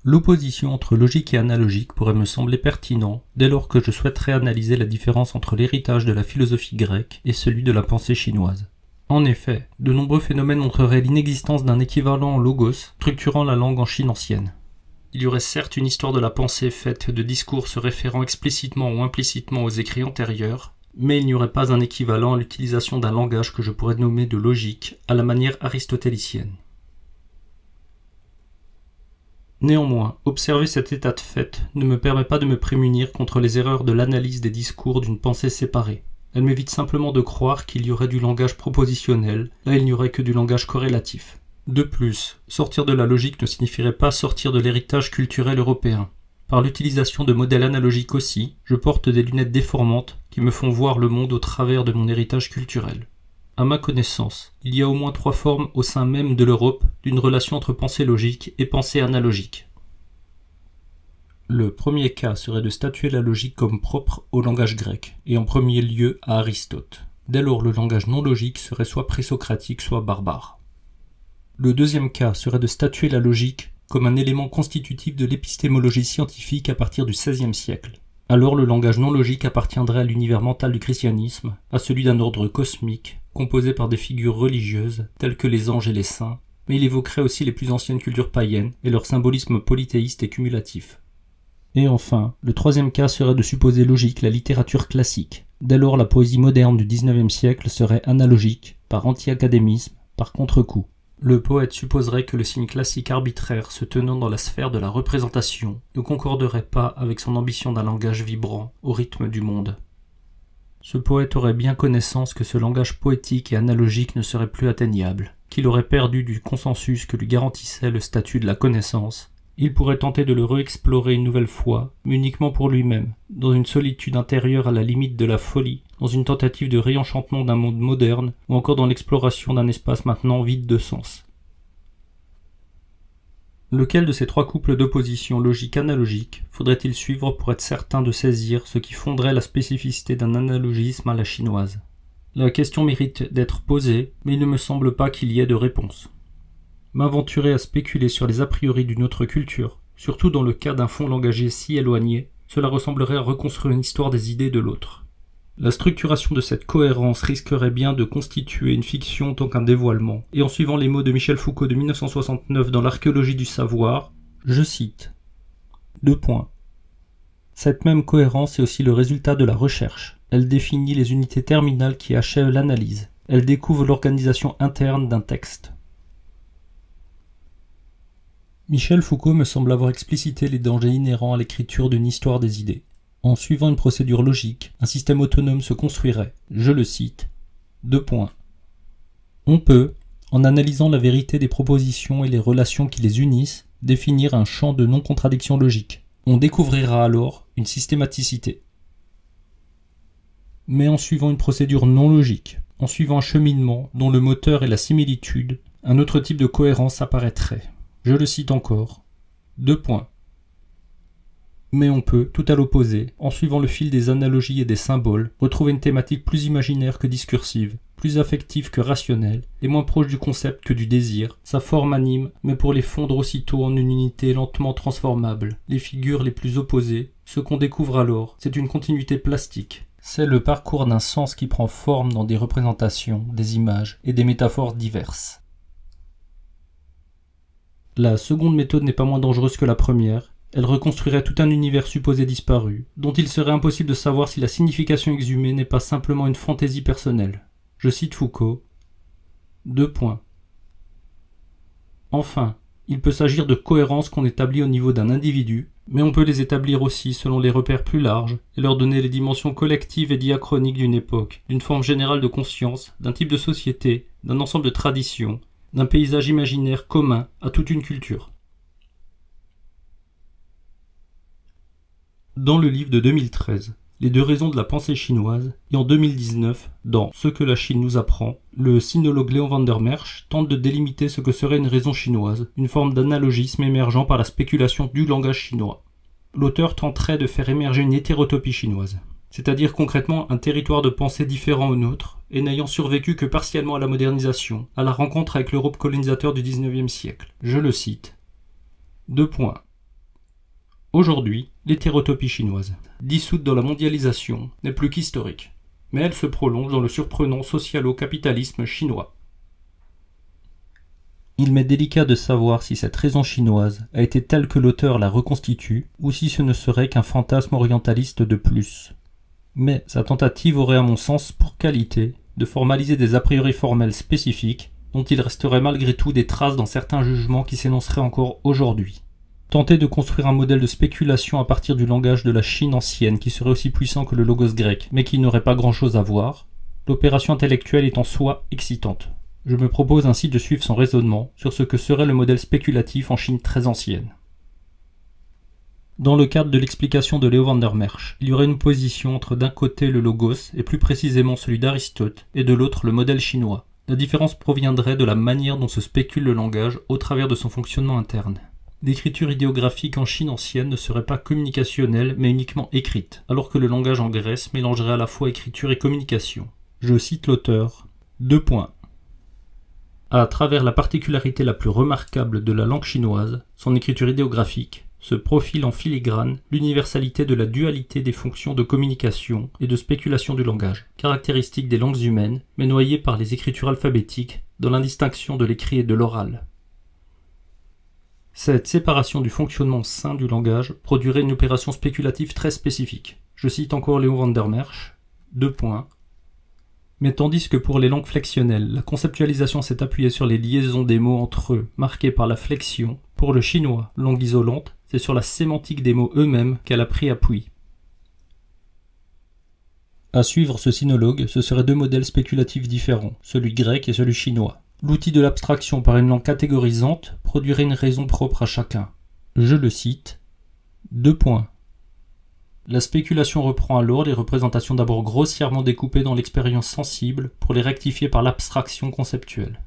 L'opposition entre logique et analogique pourrait me sembler pertinent dès lors que je souhaiterais analyser la différence entre l'héritage de la philosophie grecque et celui de la pensée chinoise. En effet, de nombreux phénomènes montreraient l'inexistence d'un équivalent logos structurant la langue en Chine ancienne. Il y aurait certes une histoire de la pensée faite de discours se référant explicitement ou implicitement aux écrits antérieurs, mais il n'y aurait pas un équivalent à l'utilisation d'un langage que je pourrais nommer de logique à la manière aristotélicienne. Néanmoins, observer cet état de fait ne me permet pas de me prémunir contre les erreurs de l'analyse des discours d'une pensée séparée. Elle m'évite simplement de croire qu'il y aurait du langage propositionnel, là il n'y aurait que du langage corrélatif. De plus, sortir de la logique ne signifierait pas sortir de l'héritage culturel européen. Par l'utilisation de modèles analogiques aussi, je porte des lunettes déformantes qui me font voir le monde au travers de mon héritage culturel. À ma connaissance, il y a au moins 3 formes au sein même de l'Europe d'une relation entre pensée logique et pensée analogique. Le premier cas serait de statuer la logique comme propre au langage grec, et en premier lieu à Aristote. Dès lors, le langage non logique serait soit présocratique, soit barbare. Le deuxième cas serait de statuer la logique comme un élément constitutif de l'épistémologie scientifique à partir du XVIe siècle. Alors le langage non logique appartiendrait à l'univers mental du christianisme, à celui d'un ordre cosmique, composé par des figures religieuses, telles que les anges et les saints, mais il évoquerait aussi les plus anciennes cultures païennes et leur symbolisme polythéiste et cumulatif. Et enfin, le troisième cas serait de supposer logique la littérature classique. Dès lors, la poésie moderne du XIXe siècle serait analogique, par anti-académisme, par contre-coup. Le poète supposerait que le signe classique arbitraire se tenant dans la sphère de la représentation ne concorderait pas avec son ambition d'un langage vibrant au rythme du monde. Ce poète aurait bien connaissance que ce langage poétique et analogique ne serait plus atteignable, qu'il aurait perdu du consensus que lui garantissait le statut de la connaissance. Il pourrait tenter de le réexplorer une nouvelle fois, mais uniquement pour lui-même, dans une solitude intérieure à la limite de la folie, dans une tentative de réenchantement d'un monde moderne, ou encore dans l'exploration d'un espace maintenant vide de sens. Lequel de ces 3 couples d'opposition logique-analogique faudrait-il suivre pour être certain de saisir ce qui fonderait la spécificité d'un analogisme à la chinoise? La question mérite d'être posée, mais il ne me semble pas qu'il y ait de réponse. M'aventurer à spéculer sur les a priori d'une autre culture, surtout dans le cas d'un fond langagier si éloigné, cela ressemblerait à reconstruire une histoire des idées de l'autre. La structuration de cette cohérence risquerait bien de constituer une fiction autant qu'un dévoilement, et en suivant les mots de Michel Foucault de 1969 dans l'Archéologie du savoir, je cite « 2 points. Cette même cohérence est aussi le résultat de la recherche. Elle définit les unités terminales qui achèvent l'analyse. Elle découvre l'organisation interne d'un texte. » Michel Foucault me semble avoir explicité les dangers inhérents à l'écriture d'une histoire des idées. En suivant une procédure logique, un système autonome se construirait, je le cite, 2 points. On peut, en analysant la vérité des propositions et les relations qui les unissent, définir un champ de non-contradiction logique. On découvrira alors une systématicité. Mais en suivant une procédure non logique, en suivant un cheminement dont le moteur est la similitude, un autre type de cohérence apparaîtrait. Je le cite encore. 2 points. Mais on peut, tout à l'opposé, en suivant le fil des analogies et des symboles, retrouver une thématique plus imaginaire que discursive, plus affective que rationnelle, et moins proche du concept que du désir, sa forme anime, mais pour les fondre aussitôt en une unité lentement transformable. Les figures les plus opposées, ce qu'on découvre alors, c'est une continuité plastique. C'est le parcours d'un sens qui prend forme dans des représentations, des images et des métaphores diverses. La seconde méthode n'est pas moins dangereuse que la première. Elle reconstruirait tout un univers supposé disparu, dont il serait impossible de savoir si la signification exhumée n'est pas simplement une fantaisie personnelle. Je cite Foucault. 2 points. Enfin, il peut s'agir de cohérences qu'on établit au niveau d'un individu, mais on peut les établir aussi selon les repères plus larges et leur donner les dimensions collectives et diachroniques d'une époque, d'une forme générale de conscience, d'un type de société, d'un ensemble de traditions, d'un paysage imaginaire commun à toute une culture. Dans le livre de 2013, Les 2 raisons de la pensée chinoise, et en 2019, dans Ce que la Chine nous apprend, le sinologue Léon van der Merch tente de délimiter ce que serait une raison chinoise, une forme d'analogisme émergent par la spéculation du langage chinois. L'auteur tenterait de faire émerger une hétérotopie chinoise, c'est-à-dire concrètement un territoire de pensée différent au nôtre, et n'ayant survécu que partiellement à la modernisation, à la rencontre avec l'Europe colonisateur du XIXe siècle. Je le cite. 2 points. Aujourd'hui, l'hétérotopie chinoise, dissoute dans la mondialisation, n'est plus qu'historique, mais elle se prolonge dans le surprenant socialo-capitalisme chinois. Il m'est délicat de savoir si cette raison chinoise a été telle que l'auteur la reconstitue, ou si ce ne serait qu'un fantasme orientaliste de plus. Mais sa tentative aurait à mon sens pour qualité de formaliser des a priori formels spécifiques, dont il resterait malgré tout des traces dans certains jugements qui s'énonceraient encore aujourd'hui. Tenter de construire un modèle de spéculation à partir du langage de la Chine ancienne qui serait aussi puissant que le logos grec, mais qui n'aurait pas grand-chose à voir, l'opération intellectuelle est en soi excitante. Je me propose ainsi de suivre son raisonnement sur ce que serait le modèle spéculatif en Chine très ancienne. Dans le cadre de l'explication de Leo van der Merch, il y aurait une opposition entre d'un côté le logos, et plus précisément celui d'Aristote, et de l'autre le modèle chinois. La différence proviendrait de la manière dont se spécule le langage au travers de son fonctionnement interne. L'écriture idéographique en Chine ancienne ne serait pas communicationnelle mais uniquement écrite, alors que le langage en Grèce mélangerait à la fois écriture et communication. Je cite l'auteur. 2. À travers la particularité la plus remarquable de la langue chinoise, son écriture idéographique, se profile en filigrane l'universalité de la dualité des fonctions de communication et de spéculation du langage, caractéristique des langues humaines, mais noyée par les écritures alphabétiques dans l'indistinction de l'écrit et de l'oral. Cette séparation du fonctionnement sain du langage produirait une opération spéculative très spécifique. Je cite encore Leo van der Merch. 2. Mais tandis que pour les langues flexionnelles, la conceptualisation s'est appuyée sur les liaisons des mots entre eux, marquées par la flexion, pour le chinois, langue isolante, c'est sur la sémantique des mots eux-mêmes qu'elle a pris appui. À suivre ce sinologue, ce seraient deux modèles spéculatifs différents, celui grec et celui chinois. L'outil de l'abstraction par une langue catégorisante produirait une raison propre à chacun. Je le cite. 2. La spéculation reprend alors les représentations d'abord grossièrement découpées dans l'expérience sensible pour les rectifier par l'abstraction conceptuelle.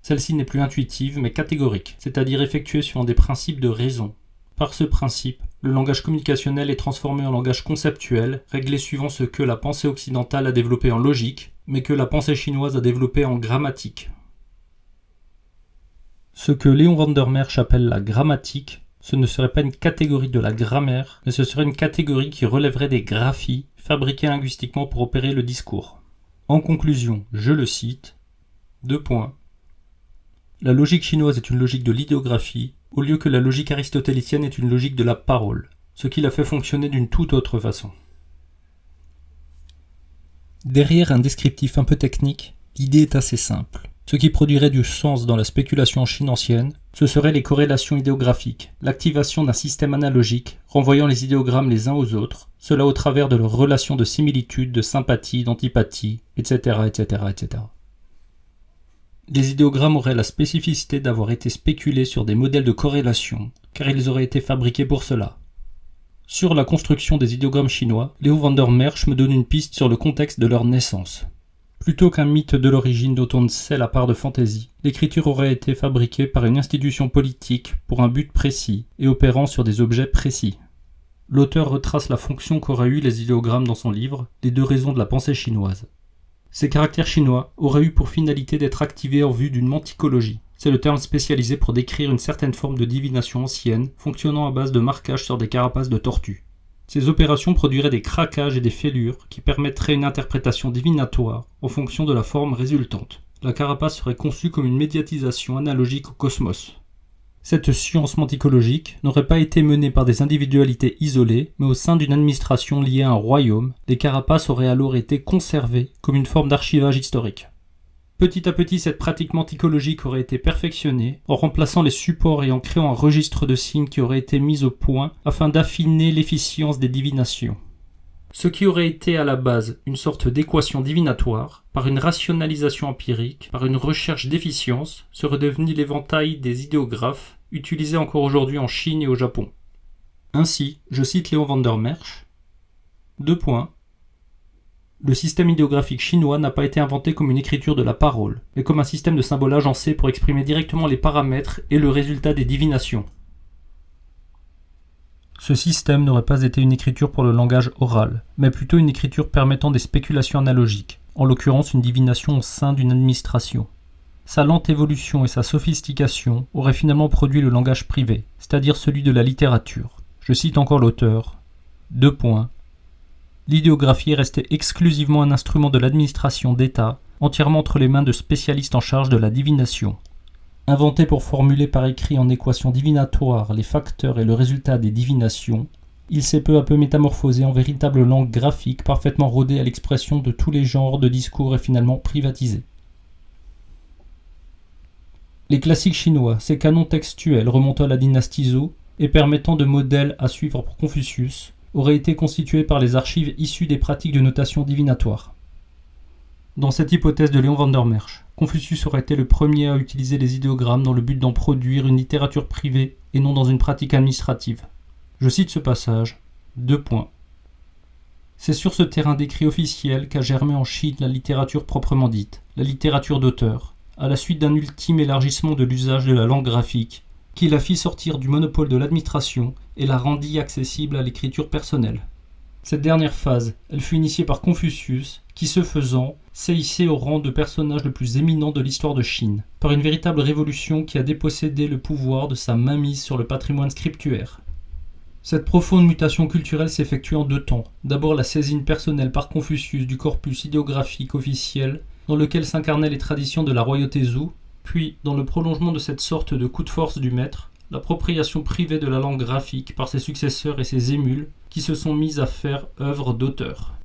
Celle-ci n'est plus intuitive mais catégorique, c'est-à-dire effectuée suivant des principes de raison. Par ce principe, le langage communicationnel est transformé en langage conceptuel, réglé suivant ce que la pensée occidentale a développé en logique, mais que la pensée chinoise a développé en grammatique. Ce que Léon van der Merch appelle la grammatique, ce ne serait pas une catégorie de la grammaire, mais ce serait une catégorie qui relèverait des graphies fabriquées linguistiquement pour opérer le discours. En conclusion, je le cite, 2. La logique chinoise est une logique de l'idéographie, au lieu que la logique aristotélicienne est une logique de la parole, ce qui la fait fonctionner d'une toute autre façon. Derrière un descriptif un peu technique, l'idée est assez simple. Ce qui produirait du sens dans la spéculation en Chine ancienne, ce seraient les corrélations idéographiques, l'activation d'un système analogique renvoyant les idéogrammes les uns aux autres, cela au travers de leurs relations de similitude, de sympathie, d'antipathie, etc., etc., etc. Les idéogrammes auraient la spécificité d'avoir été spéculés sur des modèles de corrélation, car ils auraient été fabriqués pour cela. Sur la construction des idéogrammes chinois, Leo van der Merch me donne une piste sur le contexte de leur naissance. Plutôt qu'un mythe de l'origine dont on ne sait la part de fantaisie, l'écriture aurait été fabriquée par une institution politique pour un but précis et opérant sur des objets précis. L'auteur retrace la fonction qu'auraient eu les idéogrammes dans son livre « Les deux raisons de la pensée chinoise ». Ces caractères chinois auraient eu pour finalité d'être activés en vue d'une manticologie. C'est le terme spécialisé pour décrire une certaine forme de divination ancienne fonctionnant à base de marquage sur des carapaces de tortues. Ces opérations produiraient des craquages et des fêlures qui permettraient une interprétation divinatoire en fonction de la forme résultante. La carapace serait conçue comme une médiatisation analogique au cosmos. Cette science manticologique n'aurait pas été menée par des individualités isolées, mais au sein d'une administration liée à un royaume, les carapaces auraient alors été conservées comme une forme d'archivage historique. Petit à petit, cette pratique manticologique aurait été perfectionnée en remplaçant les supports et en créant un registre de signes qui aurait été mis au point afin d'affiner l'efficience des divinations. Ce qui aurait été à la base une sorte d'équation divinatoire, par une rationalisation empirique, par une recherche d'efficience, serait devenu l'éventail des idéographes utilisés encore aujourd'hui en Chine et au Japon. Ainsi, je cite Léon van der Merch, 2. Le système idéographique chinois n'a pas été inventé comme une écriture de la parole, mais comme un système de symbolage en C pour exprimer directement les paramètres et le résultat des divinations. Ce système n'aurait pas été une écriture pour le langage oral, mais plutôt une écriture permettant des spéculations analogiques, en l'occurrence une divination au sein d'une administration. Sa lente évolution et sa sophistication auraient finalement produit le langage privé, c'est-à-dire celui de la littérature. Je cite encore l'auteur. L'idéographie est restée exclusivement un instrument de l'administration d'État, entièrement entre les mains de spécialistes en charge de la divination. Inventé pour formuler par écrit en équations divinatoires les facteurs et le résultat des divinations, il s'est peu à peu métamorphosé en véritable langue graphique parfaitement rodée à l'expression de tous les genres de discours et finalement privatisé. Les classiques chinois, ces canons textuels remontant à la dynastie Zhou et permettant de modèle à suivre pour Confucius, auraient été constitués par les archives issues des pratiques de notation divinatoire. Dans cette hypothèse de Léon van der Merch, Confucius aurait été le premier à utiliser les idéogrammes dans le but d'en produire une littérature privée et non dans une pratique administrative. Je cite ce passage. C'est sur ce terrain d'écrit officiel qu'a germé en Chine la littérature proprement dite, la littérature d'auteur, à la suite d'un ultime élargissement de l'usage de la langue graphique, qui la fit sortir du monopole de l'administration et la rendit accessible à l'écriture personnelle. Cette dernière phase, elle fut initiée par Confucius, qui ce faisant, s'est hissé au rang de personnage le plus éminent de l'histoire de Chine, par une véritable révolution qui a dépossédé le pouvoir de sa mainmise sur le patrimoine scriptuaire. Cette profonde mutation culturelle s'effectue en deux temps. D'abord la saisine personnelle par Confucius du corpus idéographique officiel, dans lequel s'incarnaient les traditions de la royauté Zhou, puis, dans le prolongement de cette sorte de coup de force du maître, l'appropriation privée de la langue graphique par ses successeurs et ses émules, qui se sont mis à faire œuvre d'auteur.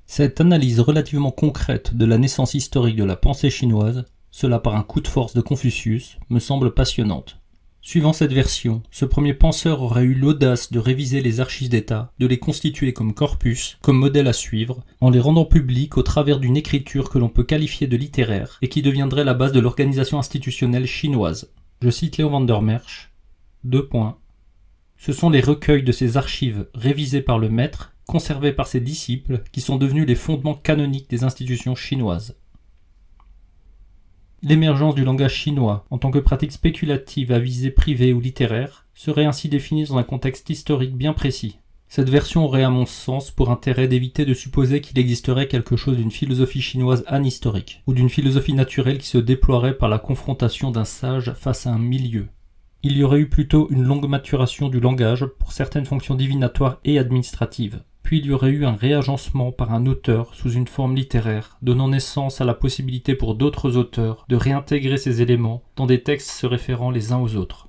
Cette analyse relativement concrète de la naissance historique de la pensée chinoise, cela par un coup de force de Confucius, me semble passionnante. Suivant cette version, ce premier penseur aurait eu l'audace de réviser les archives d'État, de les constituer comme corpus, comme modèle à suivre, en les rendant publics au travers d'une écriture que l'on peut qualifier de littéraire et qui deviendrait la base de l'organisation institutionnelle chinoise. Je cite Léon van der Merch. Ce sont les recueils de ces archives révisées par le maître, conservés par ses disciples, qui sont devenus les fondements canoniques des institutions chinoises. L'émergence du langage chinois, en tant que pratique spéculative à visée privée ou littéraire, serait ainsi définie dans un contexte historique bien précis. Cette version aurait à mon sens pour intérêt d'éviter de supposer qu'il existerait quelque chose d'une philosophie chinoise anhistorique, ou d'une philosophie naturelle qui se déploierait par la confrontation d'un sage face à un milieu. Il y aurait eu plutôt une longue maturation du langage pour certaines fonctions divinatoires et administratives. Puis il y aurait eu un réagencement par un auteur sous une forme littéraire, donnant naissance à la possibilité pour d'autres auteurs de réintégrer ces éléments dans des textes se référant les uns aux autres.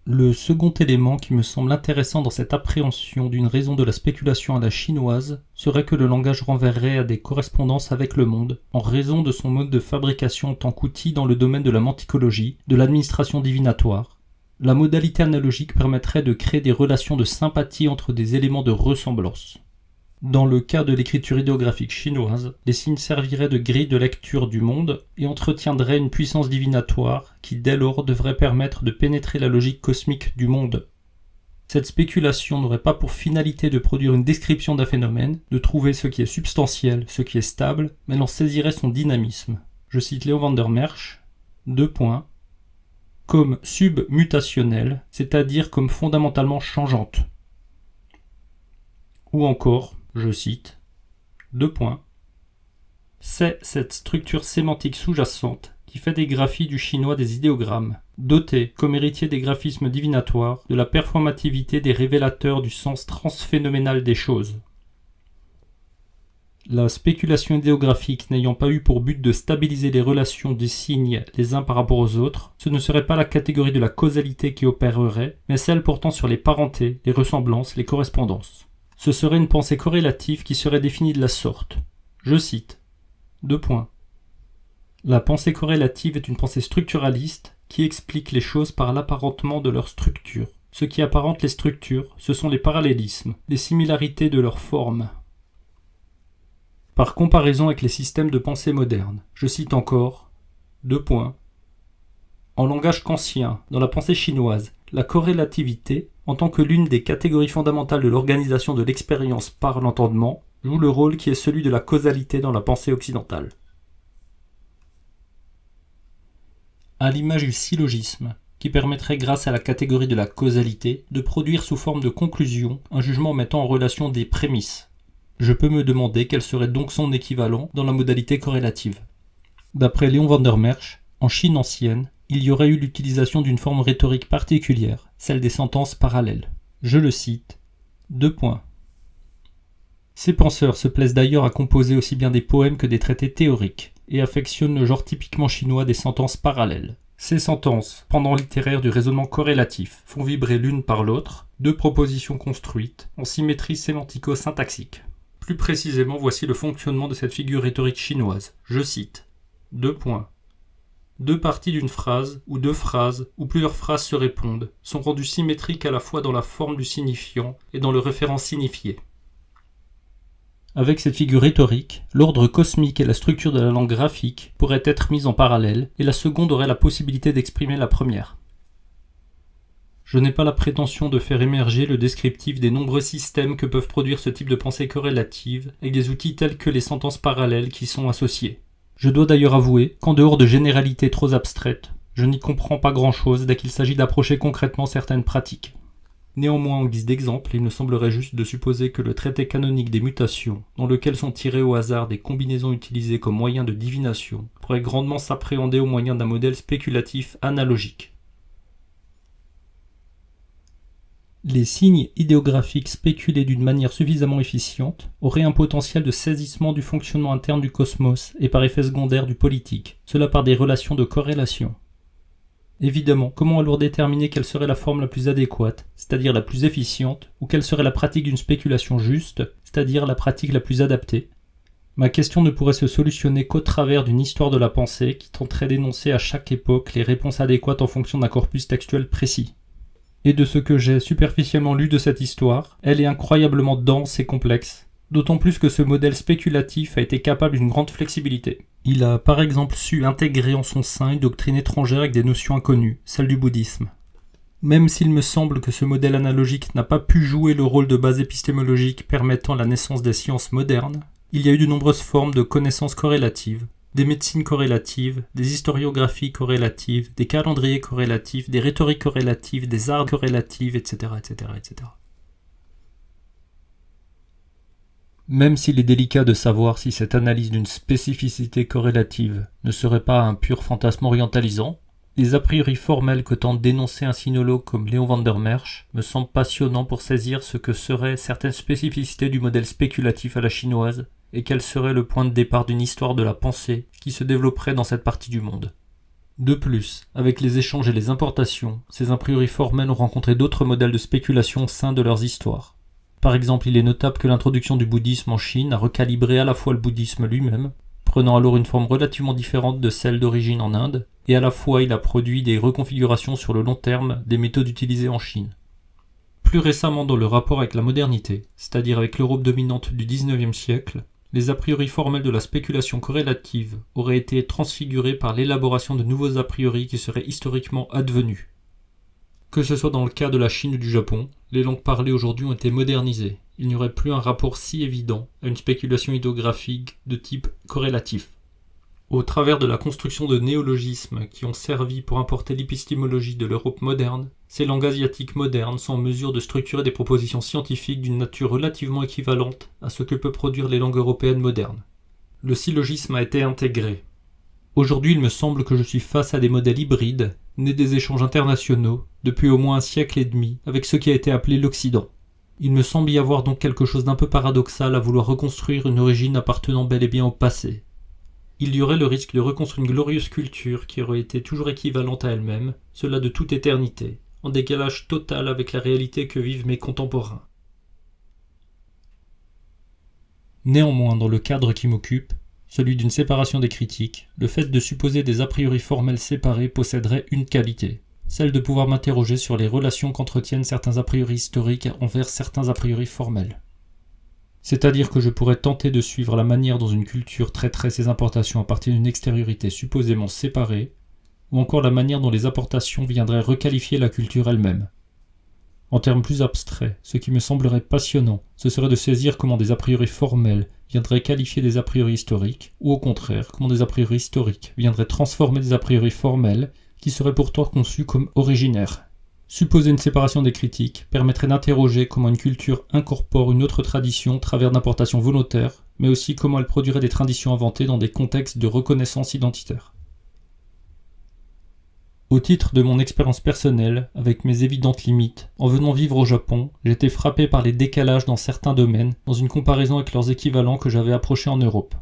Le second élément qui me semble intéressant dans cette appréhension d'une raison de la spéculation à la chinoise serait que le langage renverrait à des correspondances avec le monde, en raison de son mode de fabrication en tant qu'outil dans le domaine de la manticologie, de l'administration divinatoire. La modalité analogique permettrait de créer des relations de sympathie entre des éléments de ressemblance. Dans le cas de l'écriture idéographique chinoise, les signes serviraient de grille de lecture du monde et entretiendraient une puissance divinatoire qui dès lors devrait permettre de pénétrer la logique cosmique du monde. Cette spéculation n'aurait pas pour finalité de produire une description d'un phénomène, de trouver ce qui est substantiel, ce qui est stable, mais elle en saisirait son dynamisme. Je cite Léon van der Merch, comme submutationnelle, c'est-à-dire comme fondamentalement changeante. Ou encore, je cite, c'est cette structure sémantique sous-jacente qui fait des graphies du chinois des idéogrammes, dotés, comme héritiers des graphismes divinatoires, de la performativité des révélateurs du sens transphénoménal des choses. La spéculation idéographique n'ayant pas eu pour but de stabiliser les relations des signes les uns par rapport aux autres, ce ne serait pas la catégorie de la causalité qui opérerait, mais celle portant sur les parentés, les ressemblances, les correspondances. Ce serait une pensée corrélative qui serait définie de la sorte. Je cite. La pensée corrélative est une pensée structuraliste qui explique les choses par l'apparentement de leur structure. Ce qui apparente les structures, ce sont les parallélismes, les similarités de leur forme. Par comparaison avec les systèmes de pensée modernes, je cite encore, en langage kantien, dans la pensée chinoise, la corrélativité, en tant que l'une des catégories fondamentales de l'organisation de l'expérience par l'entendement, joue le rôle qui est celui de la causalité dans la pensée occidentale. À l'image du syllogisme, qui permettrait grâce à la catégorie de la causalité de produire sous forme de conclusion un jugement mettant en relation des prémices. Je peux me demander quel serait donc son équivalent dans la modalité corrélative. D'après Léon van der Merch, en Chine ancienne, il y aurait eu l'utilisation d'une forme rhétorique particulière, celle des sentences parallèles. Je le cite. Ces penseurs se plaisent d'ailleurs à composer aussi bien des poèmes que des traités théoriques, et affectionnent le genre typiquement chinois des sentences parallèles. Ces sentences, pendant littéraire du raisonnement corrélatif, font vibrer l'une par l'autre deux propositions construites en symétrie sémantico-syntaxique. Plus précisément, voici le fonctionnement de cette figure rhétorique chinoise. Je cite. Deux parties d'une phrase, ou deux phrases, ou plusieurs phrases se répondent, sont rendues symétriques à la fois dans la forme du signifiant et dans le référent signifié. Avec cette figure rhétorique, l'ordre cosmique et la structure de la langue graphique pourraient être mis en parallèle, et la seconde aurait la possibilité d'exprimer la première. Je n'ai pas la prétention de faire émerger le descriptif des nombreux systèmes que peuvent produire ce type de pensée corrélative, avec des outils tels que les sentences parallèles qui y sont associés. Je dois d'ailleurs avouer qu'en dehors de généralités trop abstraites, je n'y comprends pas grand-chose dès qu'il s'agit d'approcher concrètement certaines pratiques. Néanmoins, en guise d'exemple, il me semblerait juste de supposer que le traité canonique des mutations, dans lequel sont tirées au hasard des combinaisons utilisées comme moyen de divination, pourrait grandement s'appréhender au moyen d'un modèle spéculatif analogique. Les signes idéographiques spéculés d'une manière suffisamment efficiente auraient un potentiel de saisissement du fonctionnement interne du cosmos et par effet secondaire du politique, cela par des relations de corrélation. Évidemment, comment alors déterminer quelle serait la forme la plus adéquate, c'est-à-dire la plus efficiente, ou quelle serait la pratique d'une spéculation juste, c'est-à-dire la pratique la plus adaptée? Ma question ne pourrait se solutionner qu'au travers d'une histoire de la pensée qui tenterait d'énoncer à chaque époque les réponses adéquates en fonction d'un corpus textuel précis. Et de ce que j'ai superficiellement lu de cette histoire, elle est incroyablement dense et complexe, d'autant plus que ce modèle spéculatif a été capable d'une grande flexibilité. Il a par exemple su intégrer en son sein une doctrine étrangère avec des notions inconnues, celle du bouddhisme. Même s'il me semble que ce modèle analogique n'a pas pu jouer le rôle de base épistémologique permettant la naissance des sciences modernes, il y a eu de nombreuses formes de connaissances corrélatives, des médecines corrélatives, des historiographies corrélatives, des calendriers corrélatifs, des rhétoriques corrélatives, des arts corrélatifs, etc., etc., etc. Même s'il est délicat de savoir si cette analyse d'une spécificité corrélative ne serait pas un pur fantasme orientalisant, les a priori formels que tente d'énoncer un sinologue comme Léon van der Merch me semblent passionnants pour saisir ce que seraient certaines spécificités du modèle spéculatif à la chinoise et quel serait le point de départ d'une histoire de la pensée qui se développerait dans cette partie du monde. De plus, avec les échanges et les importations, ces a priori formels ont rencontré d'autres modèles de spéculation au sein de leurs histoires. Par exemple, il est notable que l'introduction du bouddhisme en Chine a recalibré à la fois le bouddhisme lui-même, prenant alors une forme relativement différente de celle d'origine en Inde, et à la fois il a produit des reconfigurations sur le long terme des méthodes utilisées en Chine. Plus récemment dans le rapport avec la modernité, c'est-à-dire avec l'Europe dominante du XIXe siècle, les a priori formels de la spéculation corrélative auraient été transfigurés par l'élaboration de nouveaux a priori qui seraient historiquement advenus. Que ce soit dans le cas de la Chine ou du Japon, les langues parlées aujourd'hui ont été modernisées. Il n'y aurait plus un rapport si évident à une spéculation idéographique de type corrélatif. Au travers de la construction de néologismes qui ont servi pour importer l'épistémologie de l'Europe moderne, ces langues asiatiques modernes sont en mesure de structurer des propositions scientifiques d'une nature relativement équivalente à ce que peuvent produire les langues européennes modernes. Le syllogisme a été intégré. Aujourd'hui, il me semble que je suis face à des modèles hybrides, nés des échanges internationaux, depuis au moins un siècle et demi, avec ce qui a été appelé l'Occident. Il me semble y avoir donc quelque chose d'un peu paradoxal à vouloir reconstruire une origine appartenant bel et bien au passé. Il y aurait le risque de reconstruire une glorieuse culture qui aurait été toujours équivalente à elle-même, cela de toute éternité, en décalage total avec la réalité que vivent mes contemporains. Néanmoins, dans le cadre qui m'occupe, celui d'une séparation des critiques, le fait de supposer des a priori formels séparés posséderait une qualité, celle de pouvoir m'interroger sur les relations qu'entretiennent certains a priori historiques envers certains a priori formels. C'est-à-dire que je pourrais tenter de suivre la manière dont une culture traiterait ses importations à partir d'une extériorité supposément séparée, ou encore la manière dont les importations viendraient requalifier la culture elle-même. En termes plus abstraits, ce qui me semblerait passionnant, ce serait de saisir comment des a priori formels viendraient qualifier des a priori historiques, ou au contraire, comment des a priori historiques viendraient transformer des a priori formels qui seraient pourtant conçus comme originaires. Supposer une séparation des critiques permettrait d'interroger comment une culture incorpore une autre tradition au travers d'importations volontaires, mais aussi comment elle produirait des traditions inventées dans des contextes de reconnaissance identitaire. Au titre de mon expérience personnelle, avec mes évidentes limites, en venant vivre au Japon, j'ai été frappé par les décalages dans certains domaines, dans une comparaison avec leurs équivalents que j'avais approchés en Europe.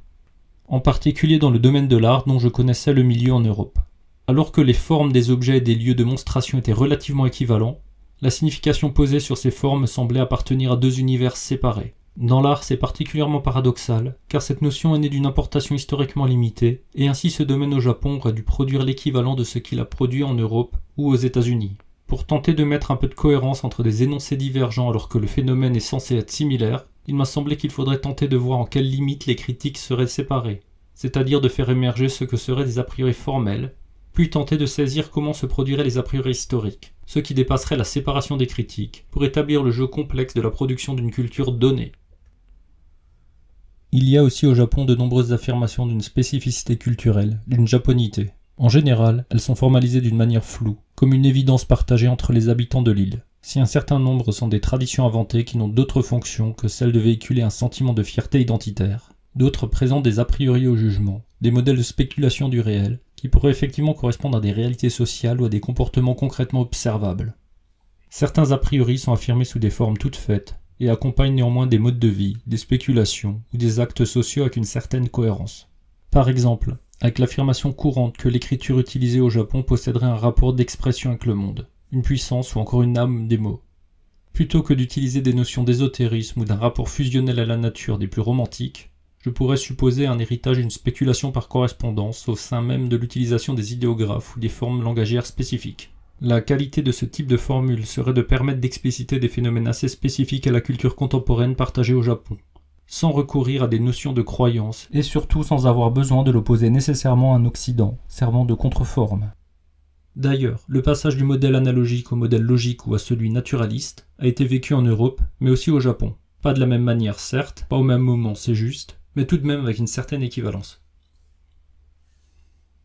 En particulier dans le domaine de l'art dont je connaissais le milieu en Europe. Alors que les formes des objets et des lieux de monstration étaient relativement équivalents, la signification posée sur ces formes me semblait appartenir à deux univers séparés. Dans l'art, c'est particulièrement paradoxal, car cette notion est née d'une importation historiquement limitée, et ainsi ce domaine au Japon aurait dû produire l'équivalent de ce qu'il a produit en Europe ou aux États-Unis. Pour tenter de mettre un peu de cohérence entre des énoncés divergents alors que le phénomène est censé être similaire, il m'a semblé qu'il faudrait tenter de voir en quelles limites les critiques seraient séparées, c'est-à-dire de faire émerger ce que seraient des a priori formels, puis tenter de saisir comment se produiraient les a priori historiques, ce qui dépasserait la séparation des critiques, pour établir le jeu complexe de la production d'une culture donnée. Il y a aussi au Japon de nombreuses affirmations d'une spécificité culturelle, d'une japonité. En général, elles sont formalisées d'une manière floue, comme une évidence partagée entre les habitants de l'île. Si un certain nombre sont des traditions inventées qui n'ont d'autre fonction que celle de véhiculer un sentiment de fierté identitaire, d'autres présentent des a priori au jugement, des modèles de spéculation du réel, qui pourraient effectivement correspondre à des réalités sociales ou à des comportements concrètement observables. Certains a priori sont affirmés sous des formes toutes faites, et accompagnent néanmoins des modes de vie, des spéculations ou des actes sociaux avec une certaine cohérence. Par exemple, avec l'affirmation courante que l'écriture utilisée au Japon posséderait un rapport d'expression avec le monde, une puissance ou encore une âme des mots. Plutôt que d'utiliser des notions d'ésotérisme ou d'un rapport fusionnel à la nature des plus romantiques, je pourrais supposer un héritage d'une spéculation par correspondance au sein même de l'utilisation des idéographes ou des formes langagières spécifiques. La qualité de ce type de formule serait de permettre d'expliciter des phénomènes assez spécifiques à la culture contemporaine partagée au Japon, sans recourir à des notions de croyance et surtout sans avoir besoin de l'opposer nécessairement à un Occident, servant de contreforme. D'ailleurs, le passage du modèle analogique au modèle logique ou à celui naturaliste a été vécu en Europe, mais aussi au Japon. Pas de la même manière certes, pas au même moment c'est juste, mais tout de même avec une certaine équivalence.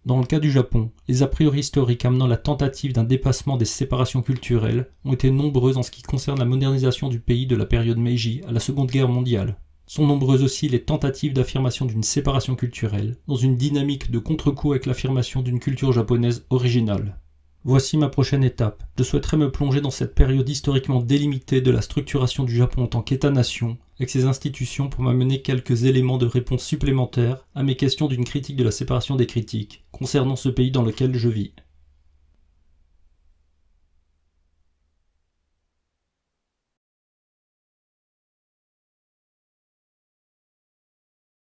Dans le cas du Japon, les a priori historiques amenant la tentative d'un dépassement des séparations culturelles ont été nombreuses en ce qui concerne la modernisation du pays de la période Meiji à la Seconde Guerre mondiale. Sont nombreuses aussi les tentatives d'affirmation d'une séparation culturelle, dans une dynamique de contre-coup avec l'affirmation d'une culture japonaise originale. Voici ma prochaine étape. Je souhaiterais me plonger dans cette période historiquement délimitée de la structuration du Japon en tant qu'État-nation, avec ses institutions pour m'amener quelques éléments de réponse supplémentaires à mes questions d'une critique de la séparation des critiques, concernant ce pays dans lequel je vis.